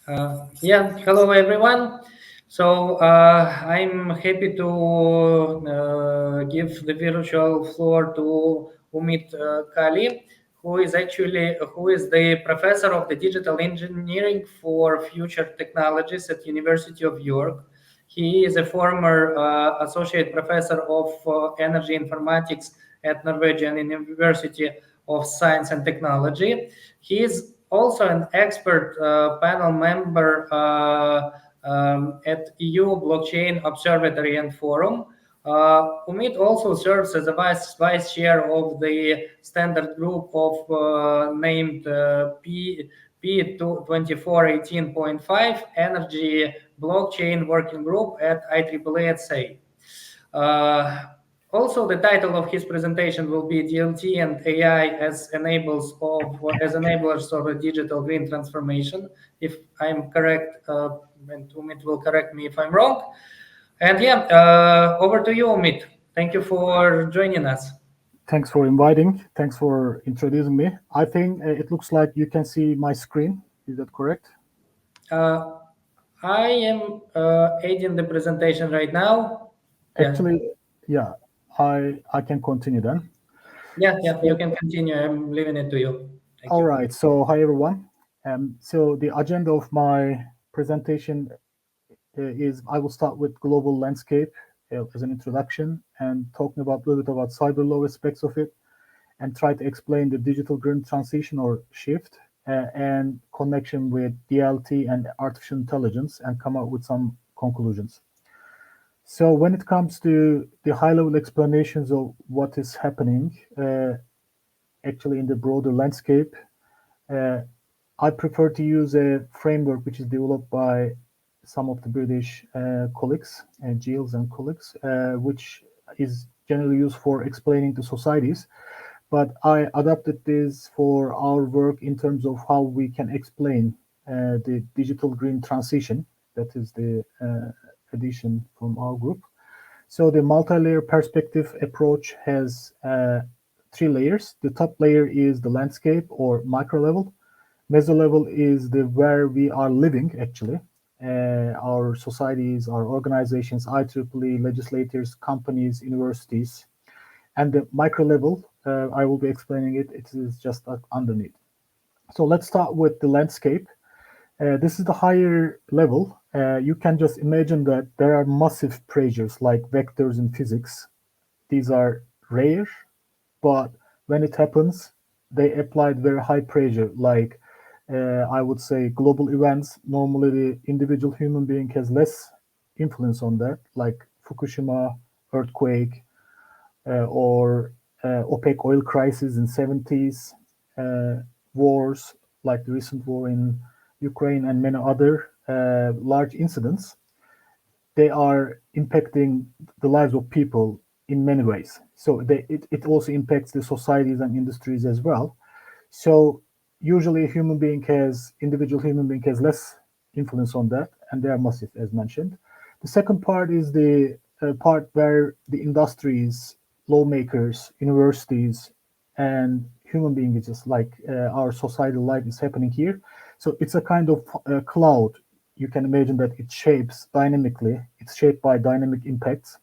Yeah, hello everyone. I'm happy to give the virtual floor to Umit Cali, who is the professor of the digital engineering for future technologies at University of York. He is a former associate professor of energy informatics at Norwegian University of Science and Technology. He is also an expert panel member at EU Blockchain Observatory and Forum. Umit also serves as a vice chair of the standard group of named P2418.5 Energy Blockchain Working Group at IEEE SA. Uh, Also, the title of his presentation will be DLT and AI as enablers of a digital green transformation. If I'm correct, and Umit will correct me if I'm wrong. And yeah, over to you, Umit. Thank you for joining us. Thanks for inviting. Thanks for introducing me. I think it looks like you can see my screen. Is that correct? Uh, I am aiding the presentation right now. Yeah, Actually, yeah, I can continue then. yeah, you So, can continue. I'm leaving it to you. Thank all you. right. So, hi everyone. So the agenda of my presentation is I will start with global landscape as an introduction and talking about a little bit about cyber law aspects of it, and try to explain the digital green transition or shift and connection with DLT and artificial intelligence and come up with some conclusions. So when it comes to the high-level explanations of what is happening actually in the broader landscape, uh, I prefer to use a framework which is developed by some of the British colleagues, Giles and colleagues, which is generally used for explaining to societies. But I adapted this for our work in terms of how we can explain the digital green transition. That is the addition from our group. So the multi-layer perspective approach has three layers. The top layer is the landscape or micro level. Meso level is the where we are living actually. Our societies, our organizations, IEEE, legislators, companies, universities, and the micro level, I will be explaining it. It is just underneath. So let's start with the landscape. This is the higher level. You can just imagine that there are massive pressures like vectors in physics. These are rare, but when it happens, they applied very high pressure. Like I would say, global events. Normally, the individual human being has less influence on that, like Fukushima earthquake, or OPEC oil crisis in 70s, uh, wars like the recent war in Ukraine and many other large incidents. They are impacting the lives of people in many ways. So it also impacts the societies and industries as well. So usually individual human being has less influence on that, and they are massive as mentioned. The second part is the part where the industries, lawmakers, universities, and human beings, just like our societal life is happening here. So it's a kind of cloud. You can imagine that it shapes dynamically. It's shaped by dynamic impacts,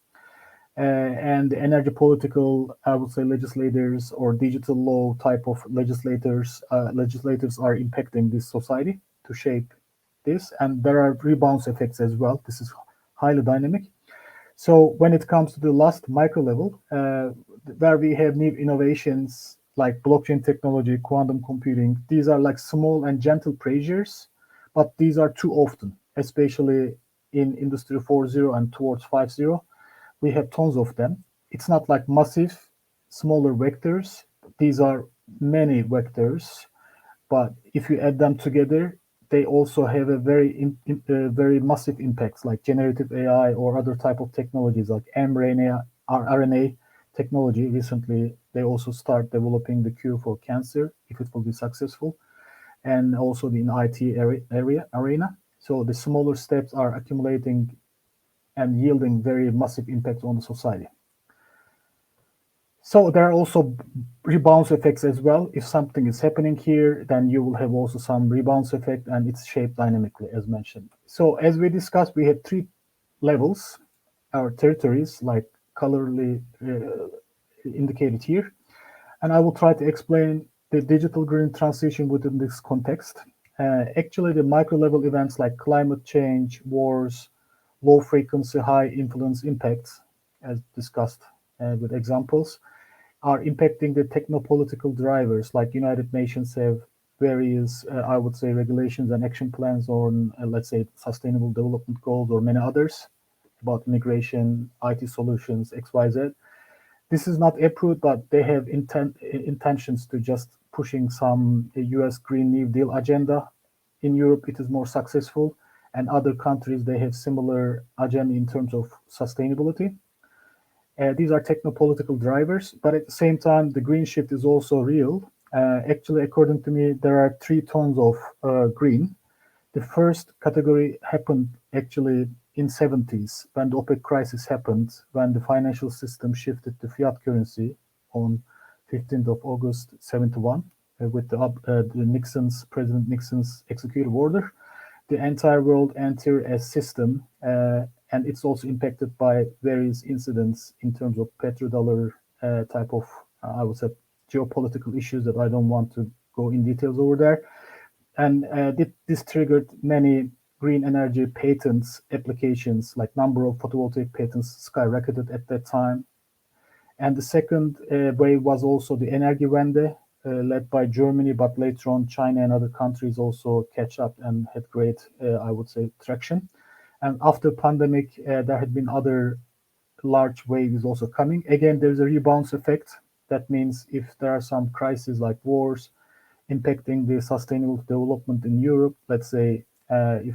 and the energy political, I would say, legislators or digital law type of legislators are impacting this society to shape this, and there are rebounds effects as well. This is highly dynamic. So when it comes to the last micro level, where we have new innovations like blockchain technology, quantum computing, these are like small and gentle pressures, but these are too often, especially in Industry 4.0 and towards 5.0. We have tons of them. It's not like massive, smaller vectors. These are many vectors, but if you add them together, they also have a very massive impacts like generative AI or other type of technologies like mRNA, RNA technology. Recently, they also start developing the cure for cancer if it will be successful, and also in IT arena. So the smaller steps are accumulating and yielding very massive impact on the society. So there are also rebound effects as well. If something is happening here, then you will have also some rebound effect, and it's shaped dynamically, as mentioned. So as we discussed, we had three levels, our territories, like colorly indicated here. And I will try to explain the digital green transition within this context. Actually, the micro level events like climate change, wars, low frequency, high influence impacts, as discussed with examples, are impacting the techno-political drivers. Like United Nations have various, I would say, regulations and action plans on, let's say, sustainable development goals or many others about immigration, IT solutions, XYZ. This is not approved, but they have intentions to just pushing some US Green New Deal agenda. In Europe, it is more successful, and other countries they have similar agenda in terms of sustainability. These are techno-political drivers, but at the same time, the green shift is also real. Actually, according to me, there are three tones of green. The first category happened actually in 70s when the OPEC crisis happened, when the financial system shifted to fiat currency on 15th of August 71 with the President Nixon's executive order. The entire world entered a system, and it's also impacted by various incidents in terms of petrodollar type of, I would say, geopolitical issues that I don't want to go in details over there. And this triggered many green energy patents applications, like number of photovoltaic patents skyrocketed at that time. And the second wave was also the Energiewende, led by Germany, but later on China and other countries also catch up and had great, I would say, traction. And after pandemic, there had been other large waves also coming. Again, there's a rebound effect. That means if there are some crises like wars impacting the sustainable development in Europe, let's say if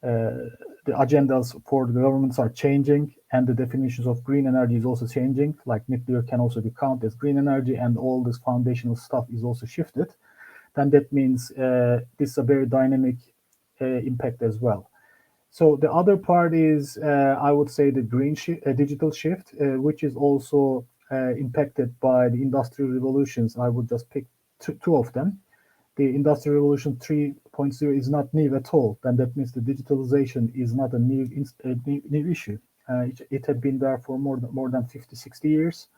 the agendas for the governments are changing and the definitions of green energy is also changing, like nuclear can also be counted as green energy and all this foundational stuff is also shifted, then that means this is a very dynamic impact as well. So the other part is, I would say, the digital shift, which is also impacted by the industrial revolutions. I would just pick two of them. The Industrial Revolution 3.0 is not new at all, then that means the digitalization is not a new issue. It had been there for more than 50, 60 years.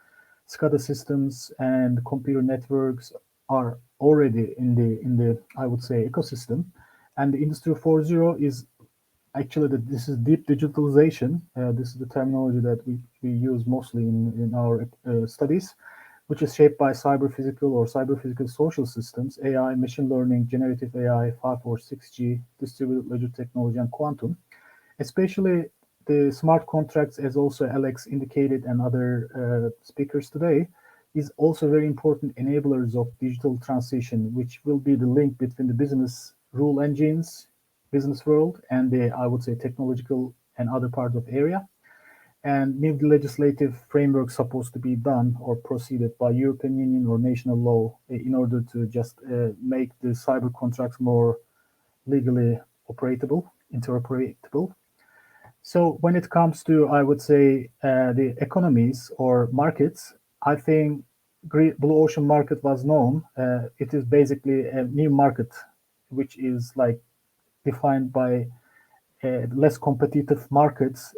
SCADA systems and computer networks are already in the I would say ecosystem, and the Industry 4.0 is actually this is deep digitalization. This is the terminology that we use mostly in our studies, which is shaped by cyber-physical or cyber-physical social systems, AI, machine learning, generative AI, 5 or 6G, distributed ledger technology, and quantum. Especially the smart contracts, as also Alex indicated and other speakers today, is also very important enablers of digital transition, which will be the link between the business rule engines, business world, and the, I would say, technological and other parts of area. And new legislative framework supposed to be done or proceeded by European Union or national law in order to just make the cyber contracts more legally interoperable. So when it comes to, I would say, the economies or markets, I think blue ocean market was known. It is basically a new market, which is like defined by less competitive markets,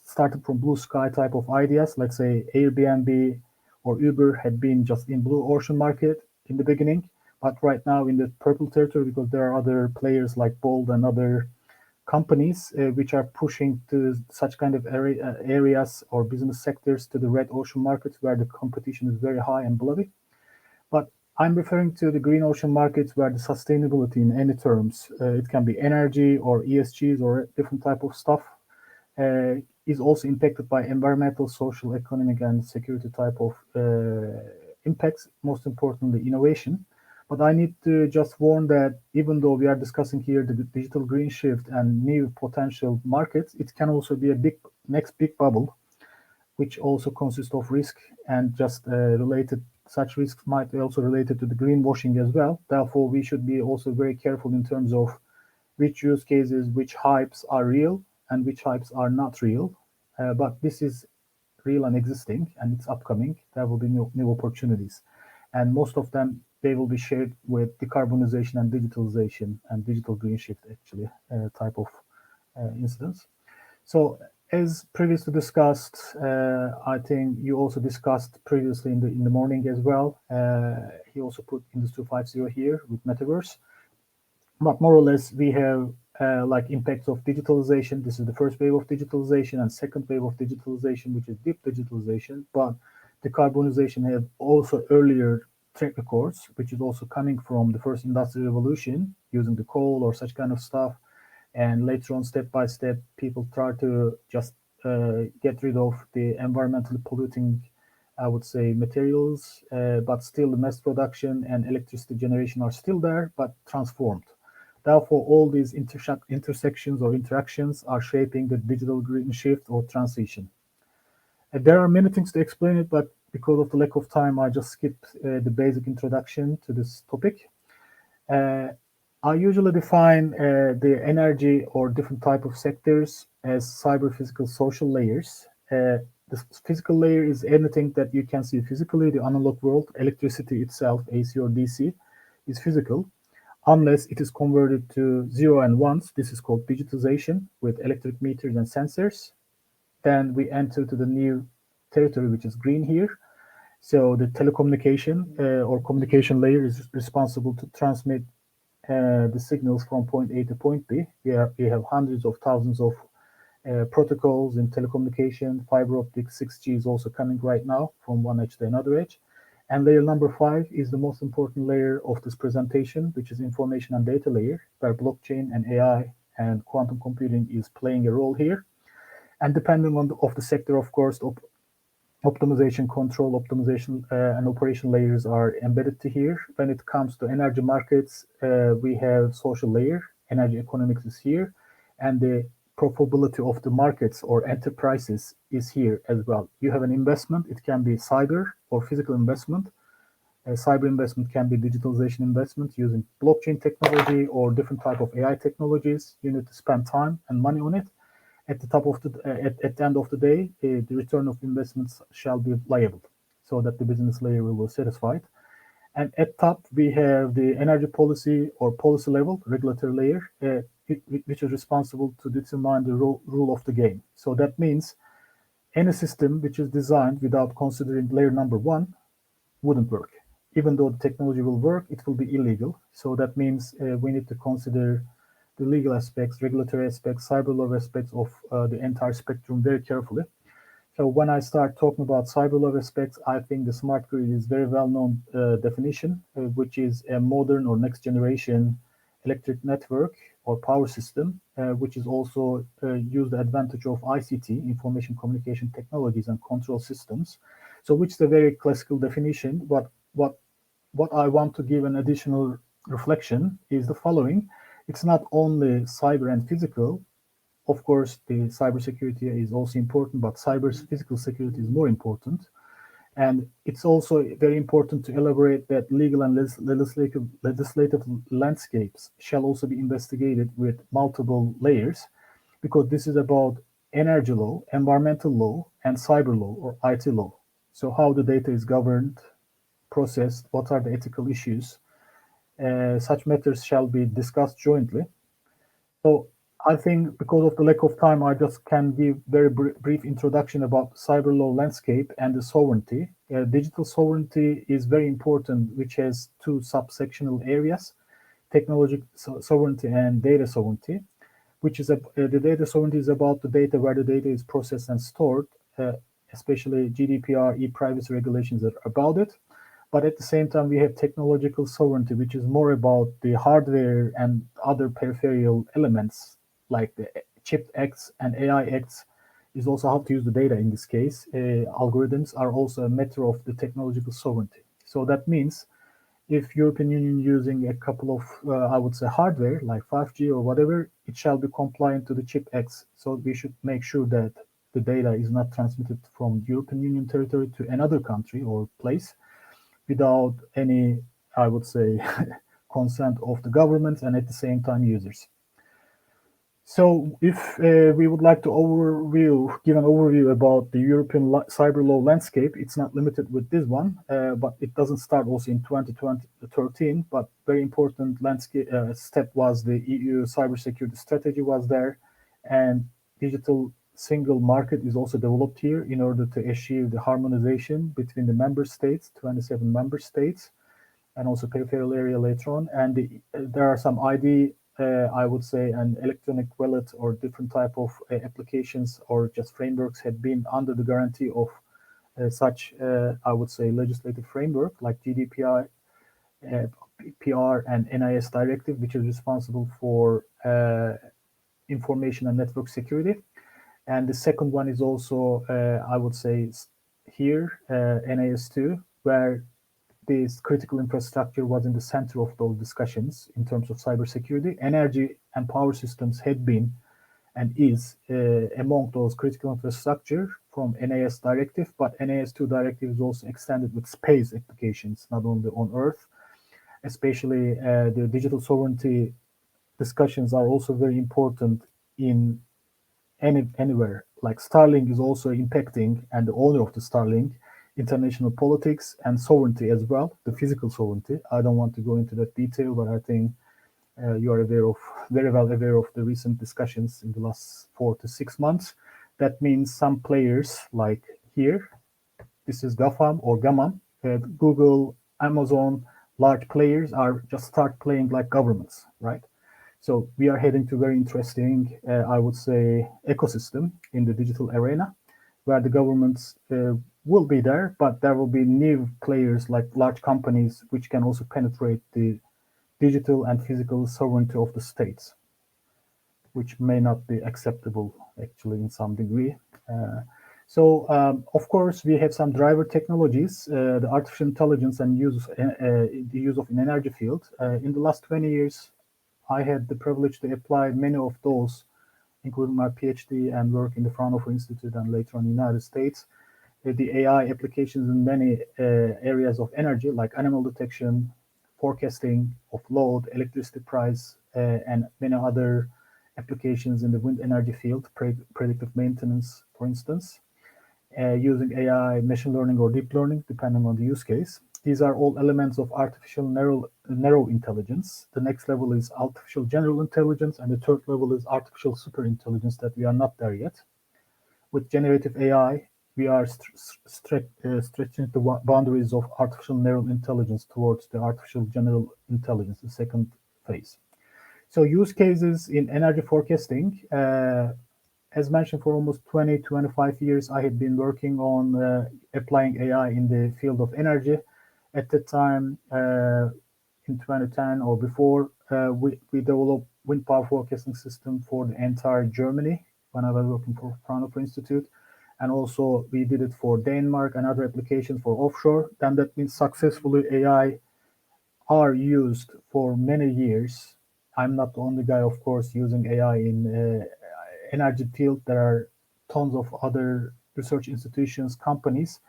started from blue sky type of ideas. Let's say Airbnb or Uber had been just in blue ocean market in the beginning, but right now in the purple territory because there are other players like Bold and other companies which are pushing to such kind of areas or business sectors to the red ocean markets where the competition is very high and bloody. But I'm referring to the green ocean markets where the sustainability in any terms, it can be energy or ESGs or different type of stuff, is also impacted by environmental, social, economic, and security type of impacts, most importantly, innovation. But I need to just warn that even though we are discussing here the digital green shift and new potential markets, it can also be a next big bubble, which also consists of risk and just related. Such risks might be also related to the greenwashing as well. Therefore, we should be also very careful in terms of which use cases, which hypes are real and which hypes are not real. But this is real and existing, and it's upcoming. There will be new opportunities, and most of them they will be shared with decarbonization and digitalization and digital green shift actually type of incidents. So as previously discussed, I think you also discussed previously in the morning as well. He also put Industry 5.0 here with metaverse. But more or less, we have like impacts of digitalization. This is the first wave of digitalization, and second wave of digitalization, which is deep digitalization. But decarbonization have also earlier track records, which is also coming from the first industrial revolution using the coal or such kind of stuff. And later on, step by step, people try to just get rid of the environmentally polluting, I would say, materials, but still the mass production and electricity generation are still there, but transformed. Therefore, all these intersections or interactions are shaping the digital green shift or transition. There are many things to explain it, but because of the lack of time, I just skipped the basic introduction to this topic. Uh, I usually define the energy or different type of sectors as cyber, physical, social layers. The physical layer is anything that you can see physically, the analog world, electricity itself, AC or DC, is physical, unless it is converted to zero and ones. This is called digitization with electric meters and sensors. Then we enter to the new territory, which is green here. So the telecommunication or communication layer is responsible to transmit the signals from point A to point B. We have hundreds of thousands of protocols in telecommunication. Fiber optic 6G is also coming right now from one edge to another edge. And layer number 5 is the most important layer of this presentation, which is information and data layer, where blockchain and AI and quantum computing is playing a role here. And depending on of the sector, of course, optimization, control, optimization, and operation layers are embedded to here. When it comes to energy markets, we have social layer, energy economics is here, and the profitability of the markets or enterprises is here as well. You have an investment, it can be cyber or physical investment. Cyber investment can be digitalization investment using blockchain technology or different type of AI technologies. You need to spend time and money on it. At the end of the day, the return of investments shall be liable, so that the business layer will be satisfied. And at top, we have the energy policy or policy level, regulatory layer, which is responsible to determine the rule of the game. So that means any system which is designed without considering layer number 1 wouldn't work. Even though the technology will work, it will be illegal. So that means we need to consider the legal aspects, regulatory aspects, cyber law aspects of the entire spectrum very carefully. So when I start talking about cyber law aspects, I think the smart grid is very well-known definition, which is a modern or next generation electric network or power system, which is also use the advantage of ICT, information communication technologies and control systems. So which is a very classical definition, but what I want to give an additional reflection is the following. It's not only cyber and physical. Of course, the cybersecurity is also important, but cyber's physical security is more important. And it's also very important to elaborate that legal and legislative landscapes shall also be investigated with multiple layers, because this is about energy law, environmental law, and cyber law or IT law. So how the data is governed, processed, what are the ethical issues, such matters shall be discussed jointly. So I think because of the lack of time, I just can give very brief introduction about cyber law landscape and the sovereignty. Digital sovereignty is very important, which has two subsectional areas: technology sovereignty and data sovereignty. Which is the data sovereignty is about the data, where the data is processed and stored, especially GDPR, e-privacy regulations are about it. But at the same time, we have technological sovereignty, which is more about the hardware and other peripheral elements like the chip acts and AI acts is also how to use the data in this case. Algorithms are also a matter of the technological sovereignty. So that means if European Union using a couple of, I would say, hardware like 5G or whatever, it shall be compliant to the chip acts. So we should make sure that the data is not transmitted from European Union territory to another country or place without any, I would say, consent of the government and at the same time users. So, if we would like to give an overview about the European cyber law landscape, it's not limited with this one, but it doesn't start also in 2013. But very important landscape step was the EU cybersecurity strategy was there, and digital single market is also developed here in order to achieve the harmonization between the member states, 27 member states, and also peripheral area later on. And there are some ID, I would say, an electronic wallet or different type of applications or just frameworks had been under the guarantee of such, I would say, legislative framework like GDPR, PR, and NIS directive, which is responsible for information and network security. And the second one is also, I would say, here, NIS2, where this critical infrastructure was in the center of those discussions in terms of cybersecurity. Energy and power systems had been and is among those critical infrastructure from NAS directive, but NAS2 directive is also extended with space applications, not only on Earth. Especially the digital sovereignty discussions are also very important in anywhere. Like Starlink is also impacting, and the owner of the Starlink, international politics and sovereignty as well, the physical sovereignty. I don't want to go into that detail, but I think you are very well aware of the recent discussions in the last 4 to 6 months. That means some players like here, this is GAFAM or GAMAM, Google, Amazon, large players are just start playing like governments, right? So we are heading to very interesting, I would say, ecosystem in the digital arena, where the governments will be there, but there will be new players like large companies which can also penetrate the digital and physical sovereignty of the states, which may not be acceptable actually in some degree. Of course, we have some driver technologies, the artificial intelligence and the use of an energy field. In the last 20 years, I had the privilege to apply many of those, including my PhD and work in the Fraunhofer Institute and later on in the United States. The AI applications in many areas of energy, like animal detection, forecasting of load, electricity price, and many other applications in the wind energy field, predictive maintenance, for instance, using AI, machine learning, or deep learning, depending on the use case. These are all elements of artificial narrow intelligence. The next level is artificial general intelligence, and the third level is artificial super intelligence that we are not there yet. With generative AI, we are stretching the boundaries of artificial narrow intelligence towards the artificial general intelligence, the second phase. So use cases in energy forecasting, as mentioned, for almost 20, 25 years, I had been working on applying AI in the field of energy. At the time, in 2010 or before, we developed wind power forecasting system for the entire Germany when I was working for Fraunhofer Institute. And also we did it for Denmark and other applications for offshore. Then that means successfully AI are used for many years. I'm not the only guy, of course, using AI in energy field. There are tons of other research institutions, companies,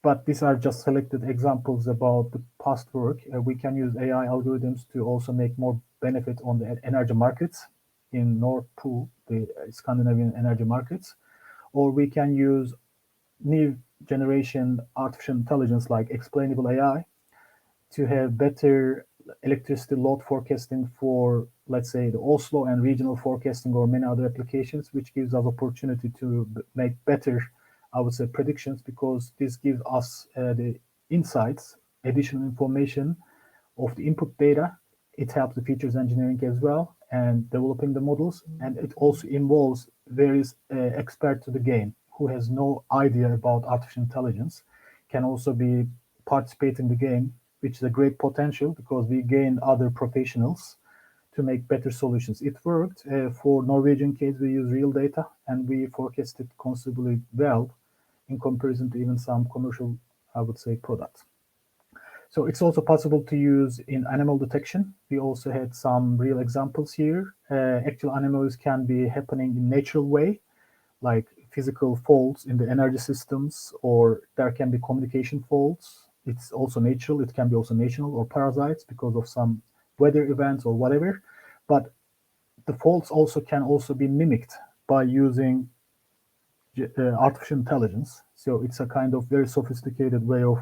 but these are just selected examples about the past work. We can use AI algorithms to also make more benefit on the energy markets in Nord Pool, the Scandinavian energy markets, or we can use new generation artificial intelligence like explainable AI to have better electricity load forecasting for, let's say, the Oslo and regional forecasting or many other applications, which gives us opportunity to make better, I would say, predictions, because this gives us the insights, additional information of the input data. It helps the features engineering as well and developing the models. And it also involves various expert to the game who has no idea about artificial intelligence can also be participate in the game, which is a great potential because we gain other professionals to make better solutions. It worked. For Norwegian case, we use real data and we forecasted considerably well in comparison to even some commercial, I would say, products. So it's also possible to use in animal detection. We also had some real examples here. Actual animals can be happening in natural way, like physical faults in the energy systems, or there can be communication faults. It's also natural. It can be also national or parasites because of some weather events or whatever. But the faults also can also be mimicked by using artificial intelligence. So it's a kind of very sophisticated way of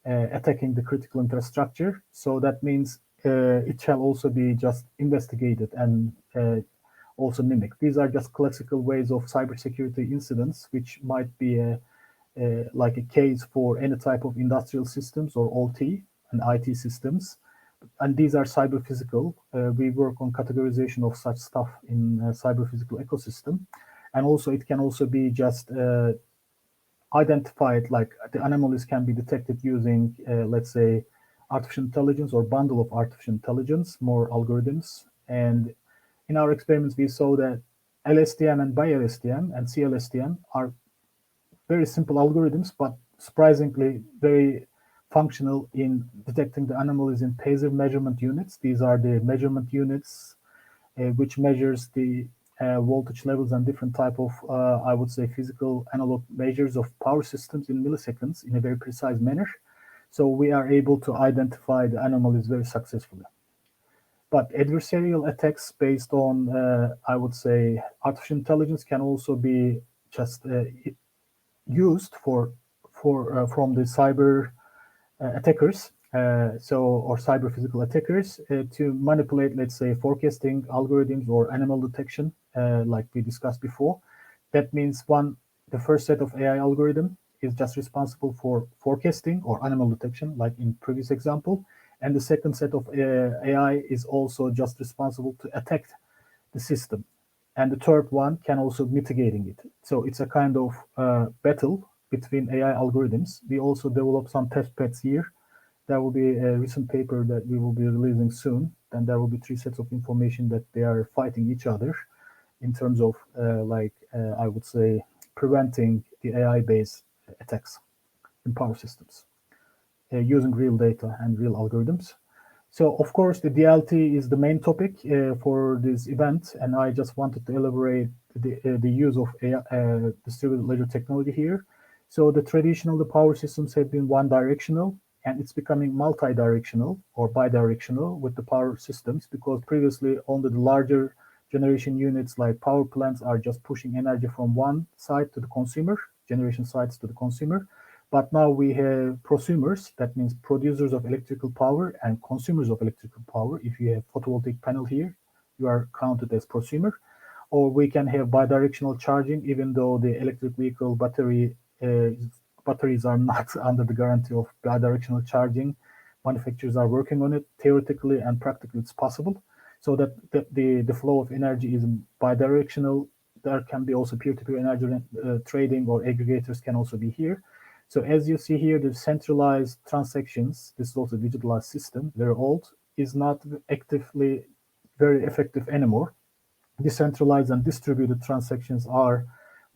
attacking the critical infrastructure. So that means it shall also be just investigated and also mimicked. These are just classical ways of cybersecurity incidents, which might be like a case for any type of industrial systems or OT and IT systems. And these are cyber physical. We work on categorization of such stuff in cyber physical ecosystem. And also it can also be just identified, like the anomalies can be detected using, let's say, artificial intelligence or bundle of artificial intelligence, more algorithms. And in our experiments, we saw that LSTM and BiLSTM and CLSTM are very simple algorithms, but surprisingly very functional in detecting the anomalies in Pacer measurement units. These are the measurement units which measures the voltage levels and different type of, I would say, physical analog measures of power systems in milliseconds in a very precise manner. So we are able to identify the anomalies very successfully. But adversarial attacks based on, I would say, artificial intelligence can also be just used from the cyber attackers, or cyber physical attackers, to manipulate, let's say, forecasting algorithms or animal detection, like we discussed before. That means the first set of AI algorithm is just responsible for forecasting or animal detection, like in previous example, and the second set of AI is also just responsible to attack the system, and the third one can also mitigating it. So it's a kind of battle between AI algorithms. We also develop some test beds here. There will be a recent paper that we will be releasing soon. Then there will be three sets of information that they are fighting each other in terms of, I would say, preventing the AI-based attacks in power systems using real data and real algorithms. So, of course, the DLT is the main topic for this event, and I just wanted to elaborate the use of AI, distributed ledger technology here. So the power systems have been one directional, and it's becoming multi-directional or bidirectional with the power systems, because previously only the larger generation units like power plants are just pushing energy from one side to the consumer, generation sides to the consumer. But now we have prosumers, that means producers of electrical power and consumers of electrical power. If you have photovoltaic panel here, you are counted as prosumer. Or we can have bidirectional charging, even though the electric vehicle batteries are not under the guarantee of bidirectional charging. Manufacturers are working on it. Theoretically and practically, it's possible. So that the flow of energy is bidirectional. There can be also peer-to-peer energy trading, or aggregators can also be here. So as you see here, the centralized transactions, this is also a digitalized system, very old, is not actively very effective anymore. Decentralized and distributed transactions are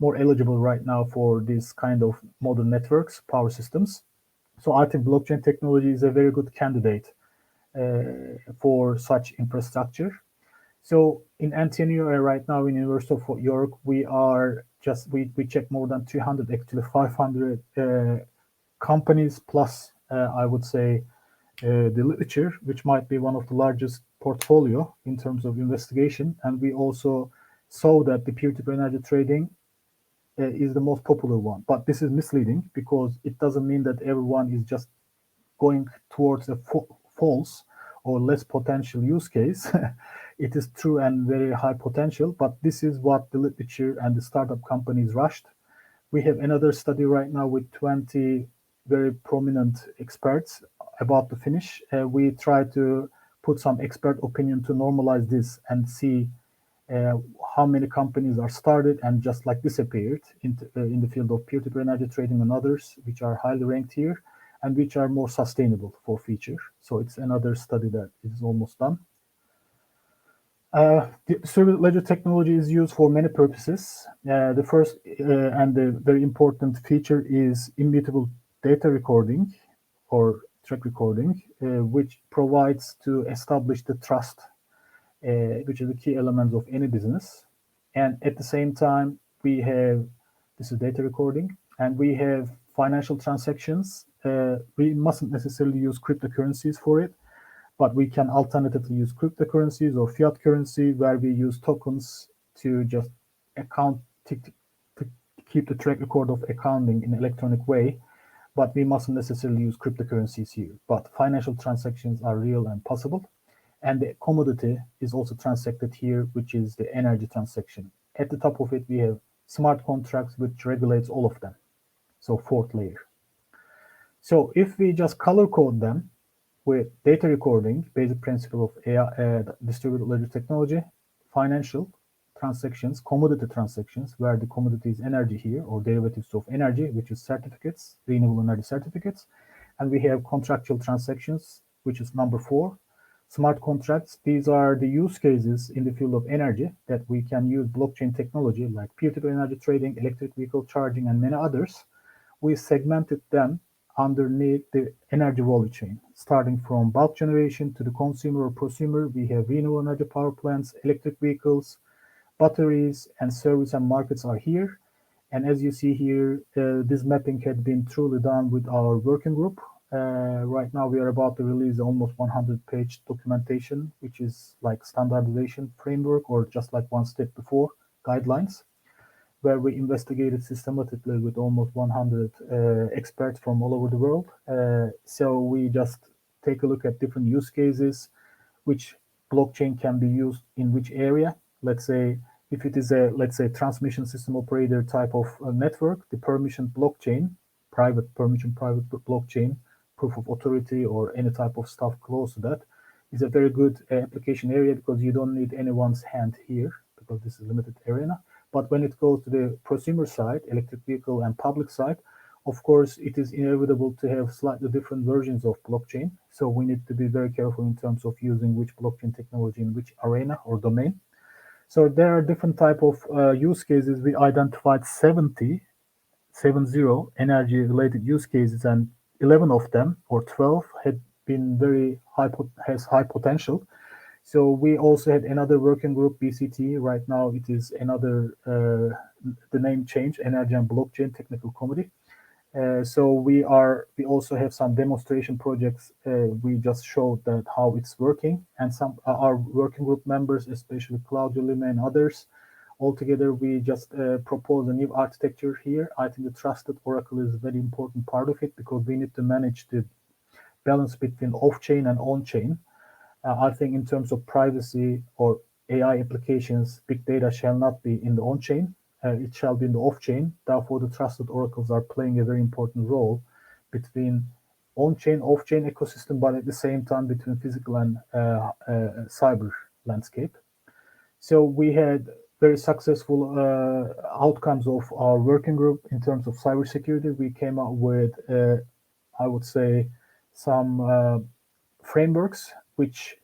more eligible right now for this kind of modern networks, power systems. So I think blockchain technology is a very good candidate for such infrastructure. So in NTNU right now in University of York, we check more than 200, actually 500 companies plus, I would say, the literature, which might be one of the largest portfolio in terms of investigation. And we also saw that the peer-to-peer energy trading is the most popular one. But this is misleading, because it doesn't mean that everyone is just going towards a false or less potential use case. It is true and very high potential, but this is what the literature and the startup companies rushed. We have another study right now with 20 very prominent experts about to finish. We try to put some expert opinion to normalize this and see how many companies are started and just like disappeared in the field of peer-to-peer energy trading and others, which are highly ranked here and which are more sustainable for future. So it's another study that is almost done. The distributed ledger technology is used for many purposes. The first and the very important feature is immutable data recording or track recording, which provides to establish the trust, which is the key element of any business. And at the same time, this is data recording, and we have financial transactions. We mustn't necessarily use cryptocurrencies for it, but we can alternatively use cryptocurrencies or fiat currency where we use tokens to just account to keep the track record of accounting in electronic way, but we mustn't necessarily use cryptocurrencies here. But financial transactions are real and possible. And the commodity is also transacted here, which is the energy transaction. At the top of it, we have smart contracts, which regulates all of them. So fourth layer. So if we just color code them with data recording, basic principle of AI, distributed ledger technology, financial transactions, commodity transactions, where the commodity is energy here, or derivatives of energy, which is certificates, renewable energy certificates. And we have contractual transactions, which is number 4. Smart contracts, these are the use cases in the field of energy that we can use blockchain technology like peer-to-peer energy trading, electric vehicle charging, and many others. We segmented them underneath the energy value chain, starting from bulk generation to the consumer or prosumer. We have renewable energy power plants, electric vehicles, batteries, and service and markets are here. And as you see here, this mapping had been truly done with our working group. Right now, we are about to release almost 100-page documentation, which is like standardization framework or just like one step before guidelines, where we investigated systematically with almost 100 experts from all over the world. So we just take a look at different use cases, which blockchain can be used in which area. Let's say if it is a, let's say, transmission system operator type of network, the permission blockchain, private permission, private blockchain, proof of authority, or any type of stuff close to that is a very good application area because you don't need anyone's hand here because this is limited arena. But when it goes to the prosumer side, electric vehicle and public side, of course, it is inevitable to have slightly different versions of blockchain. So we need to be very careful in terms of using which blockchain technology in which arena or domain. So there are different type of use cases. We identified 70 energy related use cases, and 11 of them or 12 had been very high, has high potential. So we also had another working group, BCT. Right now it is another, the name change, Energy and Blockchain Technical Committee. So we also have some demonstration projects. We just showed that how it's working, and some our working group members, especially Claudio Lima and others, altogether we just propose a new architecture here. I think the trusted oracle is a very important part of it because we need to manage the balance between off-chain and on-chain. I think in terms of privacy or AI applications, big data shall not be in the on-chain. It shall be in the off-chain. Therefore, the trusted oracles are playing a very important role between on-chain, off-chain ecosystem, but at the same time between physical and cyber landscape. So we had very successful outcomes of our working group in terms of cybersecurity. We came up with, I would say, some frameworks which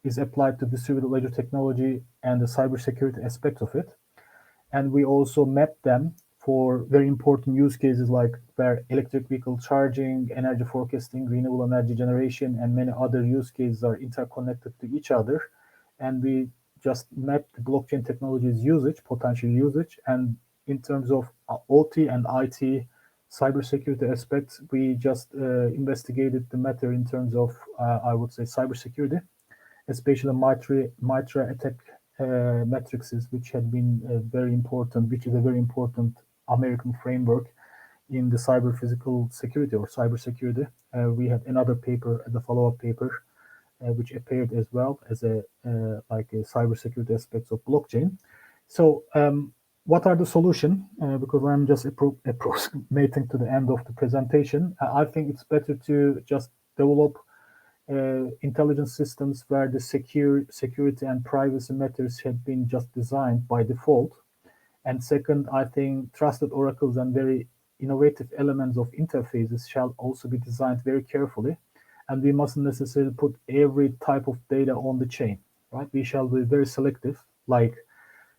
is applied to distributed ledger technology and the cybersecurity aspect of it. And we also mapped them for very important use cases like where electric vehicle charging, energy forecasting, renewable energy generation, and many other use cases are interconnected to each other. And we just mapped the blockchain technology's usage, potential usage, and in terms of OT and IT cybersecurity aspects, we just investigated the matter in terms of, I would say, cybersecurity, especially MITRE attack matrices, which had been very important, which is a very important American framework in the cyber physical security or cybersecurity. We had another paper, the follow-up paper, which appeared as well as a like a cybersecurity aspects of blockchain. So what are the solution? Because I'm just approximating to the end of the presentation. I think it's better to just develop intelligence systems where the security and privacy matters have been just designed by default. And second, I think trusted oracles and very innovative elements of interfaces shall also be designed very carefully. And we mustn't necessarily put every type of data on the chain, right? We shall be very selective, like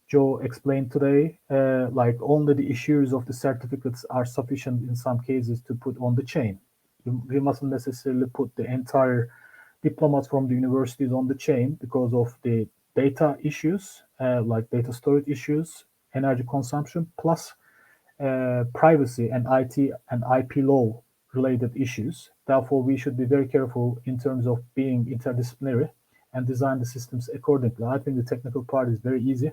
Joe explained today, like only the issuers of the certificates are sufficient in some cases to put on the chain. We mustn't necessarily put the entire diplomats from the universities on the chain because of the data issues, like data storage issues, energy consumption, plus privacy and IT and IP law related issues. Therefore, we should be very careful in terms of being interdisciplinary and design the systems accordingly. I think the technical part is very easy,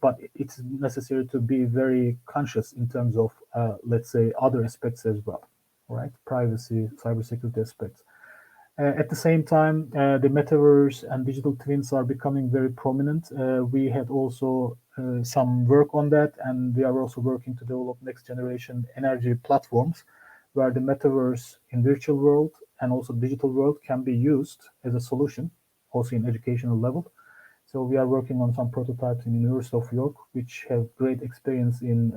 but it's necessary to be very conscious in terms of, let's say, other aspects as well, right? Privacy, cybersecurity aspects. At the same time, the metaverse and digital twins are becoming very prominent. We had also some work on that, and we are also working to develop next generation energy platforms where the metaverse in virtual world and also digital world can be used as a solution, also in educational level. So we are working on some prototypes in University of York, which have great experience in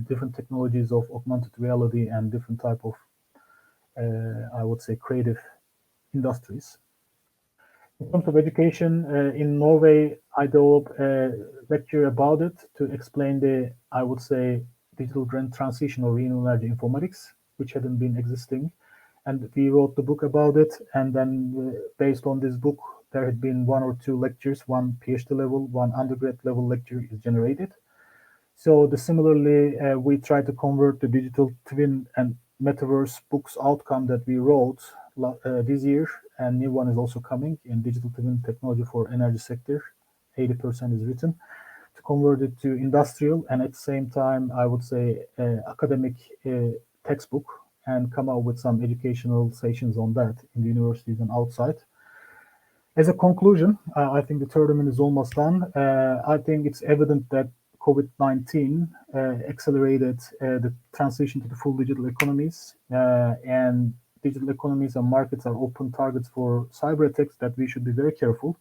different technologies of augmented reality and different type of I would say, creative industries. In terms of education, in Norway, I developed a lecture about it to explain the, I would say, digital grand transition or renewable energy informatics, which hadn't been existing. And we wrote the book about it. And then based on this book, there had been one or two lectures, one PhD level, one undergrad level lecture is generated. So similarly, we try to convert the digital twin and metaverse books outcome that we wrote this year, and new one is also coming in digital twin technology for energy sector. 80% is written to convert it to industrial, and at the same time, I would say academic textbook, and come out with some educational sessions on that in the universities and outside. As a conclusion, I think the tournament is almost done. I think it's evident that COVID-19 accelerated the transition to the full digital economies, and digital economies and markets are open targets for cyber attacks that we should be very careful.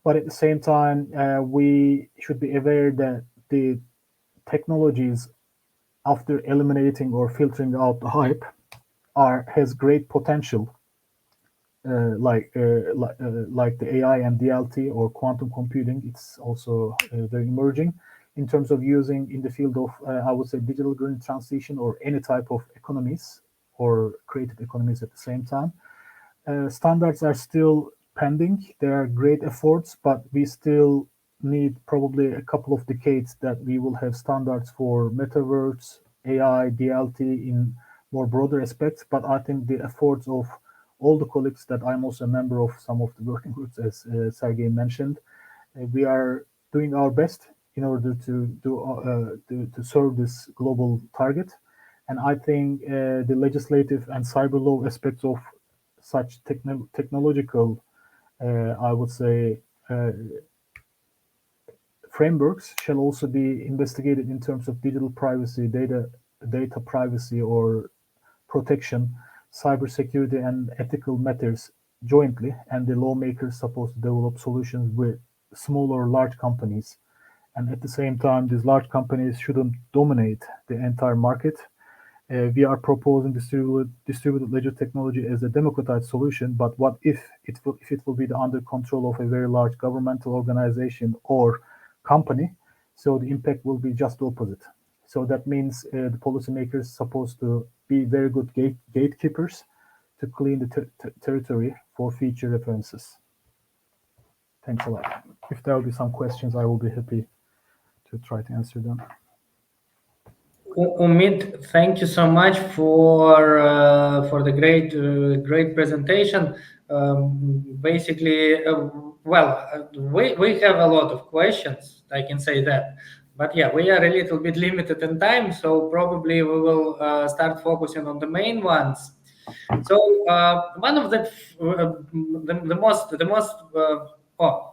But at the same time, we should be aware that the technologies, after eliminating or filtering out the hype, has great potential, like the AI and DLT or quantum computing. It's also very emerging in terms of using in the field of, I would say, digital green transition or any type of economies or creative economies at the same time. Standards are still pending. There are great efforts, but we still need probably a couple of decades that we will have standards for metaverse, AI, DLT in more broader aspects. But I think the efforts of all the colleagues that I'm also a member of some of the working groups, as Sergey mentioned, we are doing our best in order to serve this global target. And I think the legislative and cyber law aspects of such technological, I would say, frameworks shall also be investigated in terms of digital privacy, data privacy or protection, cybersecurity, and ethical matters jointly. And the lawmakers supposed to develop solutions with small or large companies. And at the same time, these large companies shouldn't dominate the entire market. We are proposing distributed ledger technology as a democratized solution, but what if it will be under control of a very large governmental organization or company? So the impact will be just the opposite. So that means the policymakers supposed to be very good gatekeepers to clean the territory for future references. Thanks a lot. If there will be some questions, I will be happy to try to answer them. Umit, thank you so much for the great presentation. Basically, we have a lot of questions. I can say that, but yeah, we are a little bit limited in time, so probably we will start focusing on the main ones. So one of the most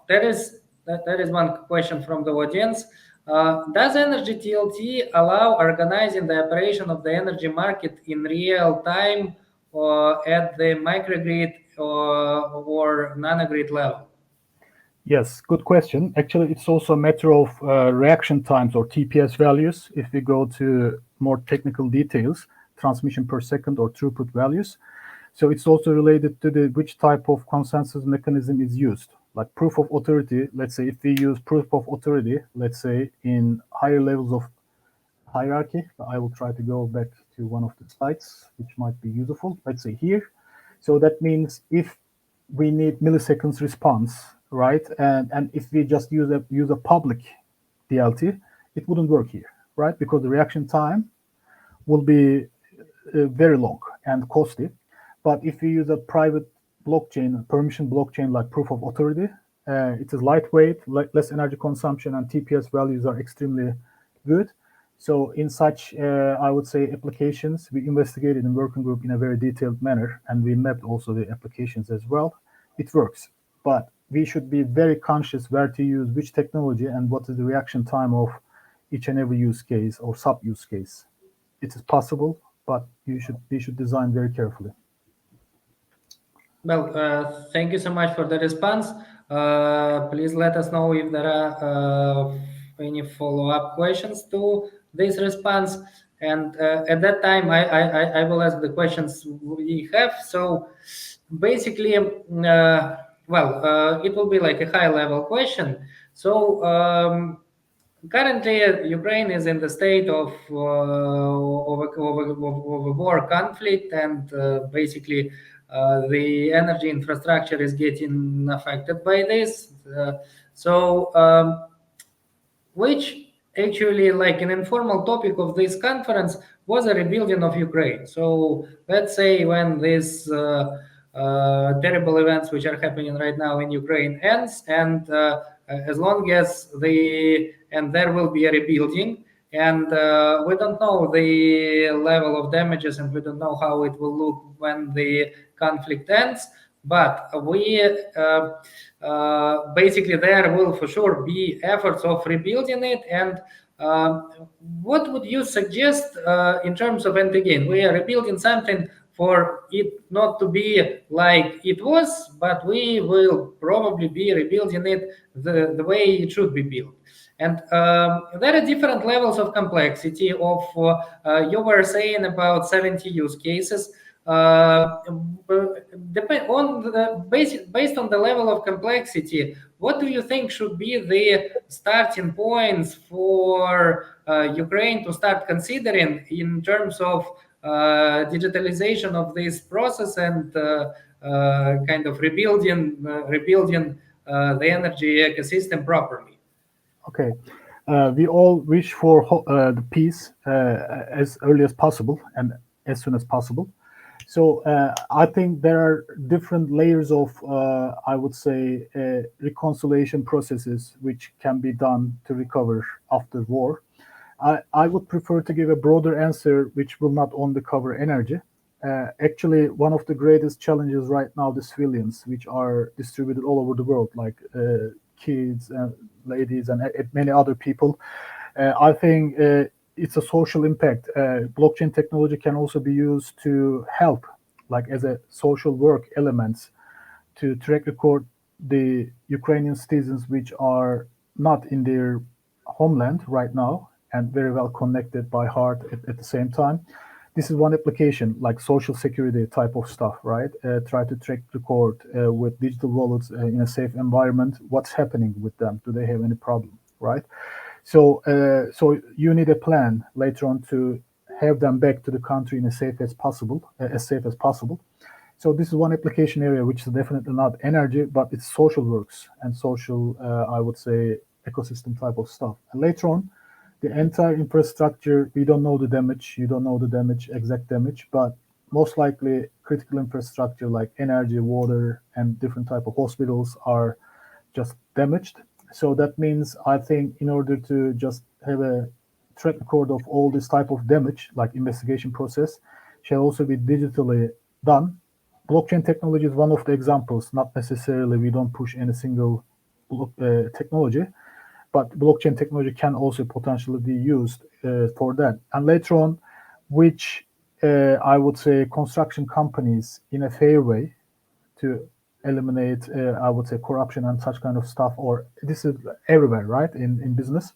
there is one question from the audience. Does Energy TLT allow organizing the operation of the energy market in real time or at the microgrid or nanogrid level? Yes, good question. Actually, it's also a matter of reaction times or TPS values. If we go to more technical details, transmission per second or throughput values. So it's also related to which type of consensus mechanism is used. Like proof of authority, let's say if we use proof of authority, let's say in higher levels of hierarchy, I will try to go back to one of the slides, which might be useful. Let's say here. So that means if we need milliseconds response, right? And if we just use a public DLT, it wouldn't work here, right? Because the reaction time will be very long and costly. But if you use a private blockchain, permission blockchain like proof of authority, it is lightweight, less energy consumption, and TPS values are extremely good. So in such, I would say, applications, we investigated in working group in a very detailed manner, and we mapped also the applications as well. It works, but we should be very conscious where to use which technology and what is the reaction time of each and every use case or sub use case. It is possible, but we should design very carefully. Well, thank you so much for the response. Please let us know if there are any follow-up questions to this response. And at that time, I will ask the questions we have. So basically, it will be like a high-level question. So currently, Ukraine is in the state of a war conflict, and basically, the energy infrastructure is getting affected by this. Which actually, like an informal topic of this conference, was a rebuilding of Ukraine. So let's say when these terrible events which are happening right now in Ukraine ends, and as long as there will be a rebuilding, and we don't know the level of damages, and we don't know how it will look when the conflict ends, but we basically there will for sure be efforts of rebuilding it. And what would you suggest in terms of, and again, we are rebuilding something for it not to be like it was, but we will probably be rebuilding it the way it should be built. And there are different levels of complexity of, you were saying about 70 use cases. Depend on the based on the level of complexity, what do you think should be the starting points for Ukraine to start considering in terms of digitalization of this process, and kind of rebuilding the energy ecosystem properly? Okay. We all wish for the peace as early as possible and as soon as possible. So I think there are different layers of, I would say, reconciliation processes which can be done to recover after war. I would prefer to give a broader answer, which will not only cover energy. Actually, one of the greatest challenges right now, the civilians, which are distributed all over the world, like kids and ladies and many other people. I think it's a social impact. Blockchain technology can also be used to help, like as a social work element, to track record the Ukrainian citizens which are not in their homeland right now and very well connected by heart at the same time. This is one application, like social security type of stuff, right? Try to track record with digital wallets in a safe environment. What's happening with them? Do they have any problem, right? So you need a plan later on to have them back to the country in as safe as possible, as safe as possible. So this is one application area which is definitely not energy, but it's social works and social, I would say, ecosystem type of stuff. And later on, the entire infrastructure, we don't know the damage, you don't know the damage, exact damage, but most likely critical infrastructure like energy, water, and different type of hospitals are just damaged. So that means I think in order to just have a track record of all this type of damage, like investigation process, shall also be digitally done. Blockchain technology is one of the examples. Not necessarily we don't push any single technology, but blockchain technology can also potentially be used for that. And later on, which I would say construction companies in a fair way to eliminate, I would say, corruption and such kind of stuff, or this is everywhere, right, in business.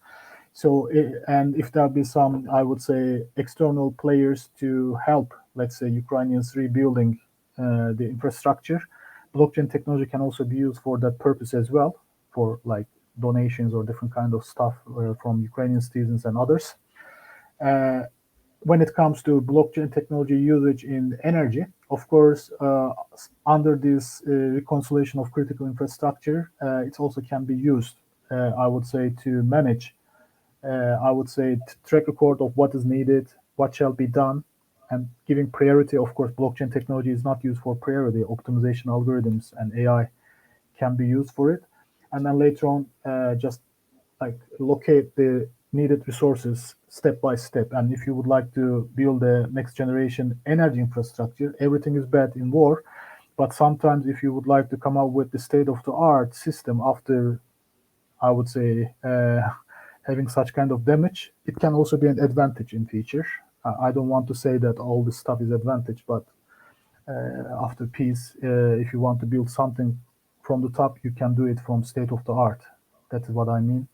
So, and if there be some, I would say, external players to help, let's say, Ukrainians rebuilding the infrastructure, blockchain technology can also be used for that purpose as well, for like donations or different kind of stuff from Ukrainian citizens and others. When it comes to blockchain technology usage in energy, of course, under this reconciliation of critical infrastructure, it also can be used, I would say, to manage, I would say, track record of what is needed, what shall be done, and giving priority. Of course, blockchain technology is not used for priority. Optimization algorithms and AI can be used for it, and then later on, just like locate the needed resources step by step. And if you would like to build a next generation energy infrastructure, everything is bad in war, but sometimes if you would like to come up with the state of the art system after, I would say, having such kind of damage, it can also be an advantage in future. I don't want to say that all this stuff is advantage, but after peace, if you want to build something from the top, you can do it from state of the art. That is what I mean.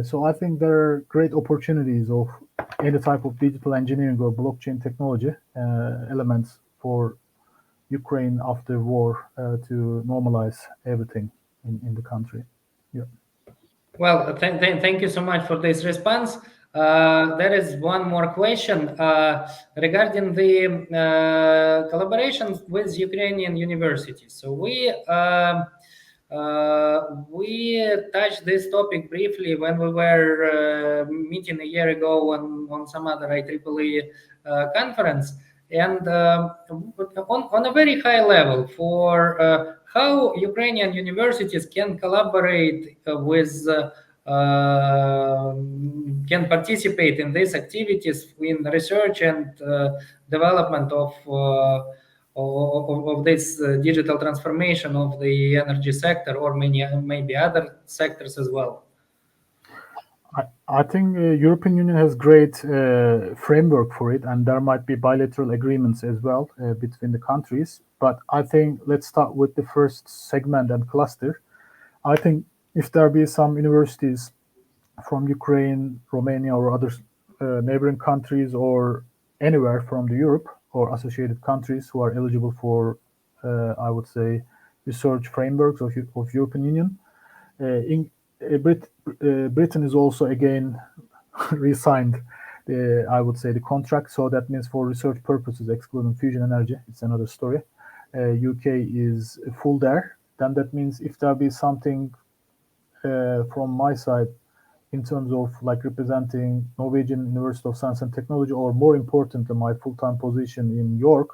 So I think there are great opportunities of any type of digital engineering or blockchain technology elements for Ukraine after war to normalize everything in the country. Yeah. Well, thank you so much for this response. There is one more question regarding the collaboration with Ukrainian universities. So we touched this topic briefly when we were meeting a year ago on some other IEEE conference. And on a very high level, for how Ukrainian universities can collaborate can participate in these activities in research and development of this digital transformation of the energy sector, or maybe other sectors as well. I think European Union has great framework for it, and there might be bilateral agreements as well between the countries. But I think let's start with the first segment and cluster. I think if there be some universities from Ukraine, Romania, or other neighboring countries, or anywhere from the Europe or associated countries who are eligible for, I would say, research frameworks of European Union. In Britain is also again re-signed, I would say, the contract. So that means for research purposes, excluding fusion energy, it's another story. UK is full there. Then that means if there be something from my side in terms of like representing Norwegian University of Science and Technology, or more importantly, my full-time position in York,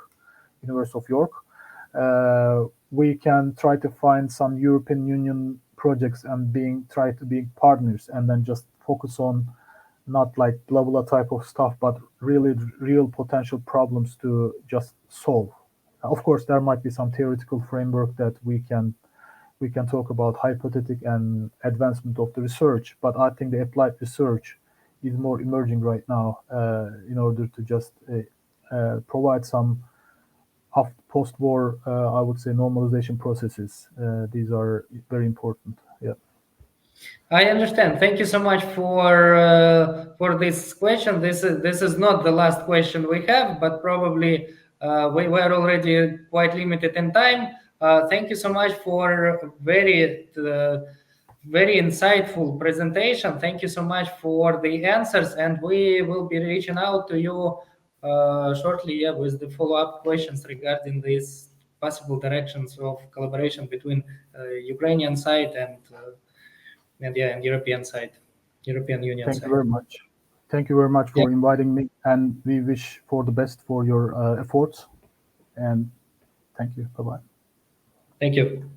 University of York, we can try to find some European Union projects and try to be partners, and then just focus on not like blah blah type of stuff, but really real potential problems to just solve. Of course, there might be some theoretical framework that we can talk about hypothetic and advancement of the research, but I think the applied research is more emerging right now in order to just provide some post-war, I would say, normalization processes. These are very important. Yeah. I understand. Thank you so much for this question. This is not the last question we have, but probably we were already quite limited in time. Thank you so much for very insightful presentation. Thank you so much for the answers, and we will be reaching out to you shortly, yeah, with the follow-up questions regarding these possible directions of collaboration between Ukrainian side and European side, European Union Thank you side. very much. Thank you very much Yeah. for inviting me, and we wish for the best for your efforts. And thank you. Bye bye. Thank you.